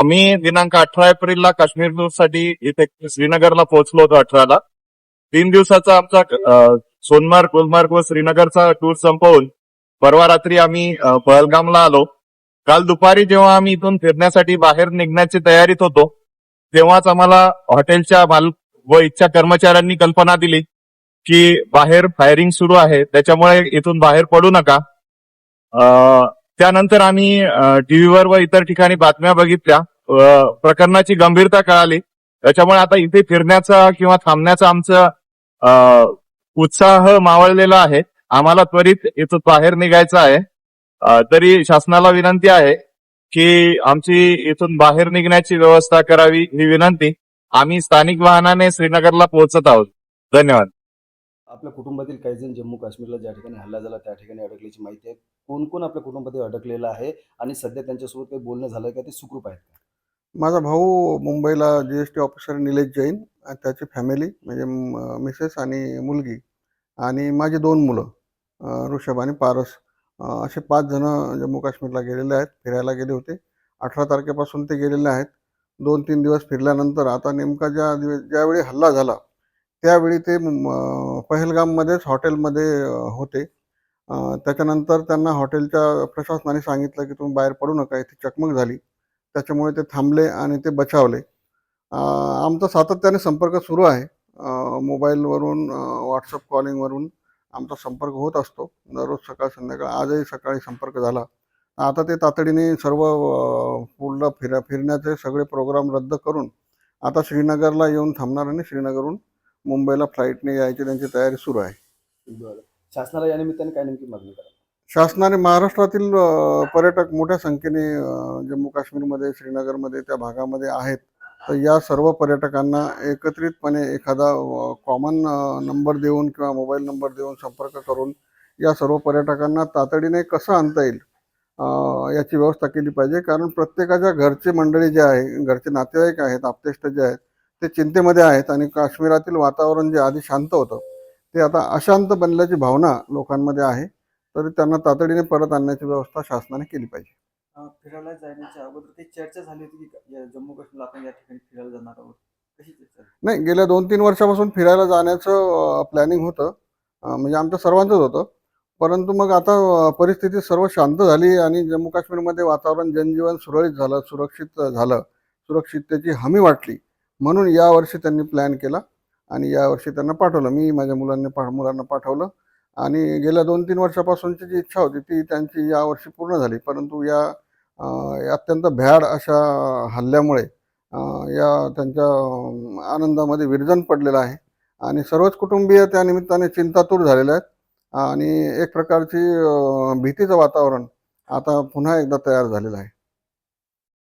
मी दिनांक 18 एप्रिलला काश्मीर टूरसाठी इथे श्रीनगरला पोहोचलो होतो 18ला. 3 दिवसाचा आमचा सोनमार्ग, गुलमार्ग व श्रीनगरचा टूर संपवून परवा रात्री आम्ही पहलगामला आलो. काल दुपारी जेव्हा आम्ही इथून फिरण्यासाठी बाहेर निघण्याची तयारीत होतो तेव्हाच आम्हाला हॉटेलच्या मालक व इथच्या कर्मचाऱ्यांनी कल्पना दिली की बाहेर फायरिंग सुरू आहे, त्याच्यामुळे इथून बाहेर पडू नका. त्यानंतर आम्ही टीव्हीवर व इतर ठिकाणी बातम्या बघितल्या. प्रकरणाची गंभीरता कळाली. त्याच्यामुळे आता इथे फिरण्याचा किंवा थांबण्याचा आमचा उत्साह मावळलेला आहे. आम्हाला त्वरित इथून बाहेर निघायचं आहे. तरी शासनाला विनंती आहे की आमची इथून बाहेर निघण्याची व्यवस्था करावी ही विनंती. आम्ही स्थानिक वाहनाने श्रीनगरला पोहोचत आहोत. धन्यवाद. आपल्या कुटुंबातील काही जण जम्मू काश्मीरला ज्या ठिकाणी हल्ला झाला त्या ठिकाणी अडकल्याची माहिती आहे. कोण कोण आपल्या कुटुंबातील अडकलेलं आहे आणि सध्या त्यांच्यासोबत काही बोलणं झालं का, ते सुखरूप आहेत का? माझा भाऊ मुंबईला GST ऑफिसर निलेश जैन आणि त्याची फॅमिली म्हणजे मिसेस आणि मुलगी आणि माझी 2 मुलं ऋषभ आणि पारस, असे 5 जण जम्मू काश्मीरला गेलेले आहेत. फिरायला गेले होते. 18 तारखेपासून ते गेलेले आहेत. 2-3 दिवस फिरल्यानंतर आता नेमका ज्यावेळी हल्ला झाला त्यावेळी ते पहलगाममध्येच हॉटेलमध्ये होते. त्याच्यानंतर त्यांना हॉटेलच्या प्रशासनाने सांगितलं की तुम्ही बाहेर पडू नका, इथे चकमक झाली. त्याच्यामुळे ते थांबले आणि ते बचावले. आमचा सातत्याने संपर्क सुरू आहे. मोबाईलवरून, व्हॉट्सअप कॉलिंगवरून आमचा संपर्क होत असतो दररोज सकाळ संध्याकाळ. आजही सकाळी संपर्क झाला. आता ते तातडीने सर्व पूर्ण फिरण्याचे सगळे प्रोग्राम रद्द करून आता श्रीनगरला येऊन थांबणार आणि श्रीनगरहून मुंबईला फ्लाईटने यायची त्यांची तयारी सुरू आहे. बरं. शासनाला या निमित्ताने काय नेमकी मागणी करा? शासनाने महाराष्ट्रातील पर्यटक मोठ्या संख्येने जम्मू काश्मीरमध्ये, श्रीनगरमध्ये, त्या भागामध्ये आहेत. तर या सर्व पर्यटकांना एकत्रितपणे एखादा कॉमन नंबर देऊन किंवा मोबाईल नंबर देऊन संपर्क करून या सर्व पर्यटकांना तातडीने कसं आणता येईल याची व्यवस्था केली पाहिजे. कारण प्रत्येकाच्या घरचे मंडळी जे आहे, घरचे नातेवाईक आहेत, आप्तेष्ट जे आहेत, ते चिंतेमध्ये आहेत आणि काश्मीरातील वातावरण जे आधी शांत होतं ते आता अशांत बनल्याची भावना लोकांमध्ये आहे. तरी त्यांना तातडीने परत आणण्याची व्यवस्था शासनाने केली पाहिजे. फिरायला जाण्याच्या अगोदर ती चर्चा झाली होती की जम्मू काश्मीरला आपण या ठिकाणी फिरायला जाणार आहोत, कशी चर्चा झाली? नाही, गेल्या 2-3 वर्षापासून फिरायला जाण्याचं प्लॅनिंग होतं, म्हणजे आमच्या सर्वांचंच होतं. परंतु मग आता परिस्थिती सर्व शांत झाली आणि जम्मू काश्मीरमध्ये वातावरण, जनजीवन सुरळीत झालं, सुरक्षित झालं, सुरक्षिततेची हमी वाटली. म्हणून यावर्षी त्यांनी प्लॅन केला आणि यावर्षी त्यांना पाठवलं. मी माझ्या मुलांना पाठवलं आणि गेल्या 2-3 वर्षापासूनची जी इच्छा होती ती त्यांची यावर्षी पूर्ण झाली. परंतु या अत्यंत भ्याड अशा हल्ल्यामुळे या त्यांच्या आनंदामध्ये विरजन पडलेलं आहे आणि सर्वच कुटुंबीय त्या निमित्ताने चिंतातूर झालेले आहेत आणि एक प्रकारची भीतीचं वातावरण आता पुन्हा एकदा तयार झालेलं आहे.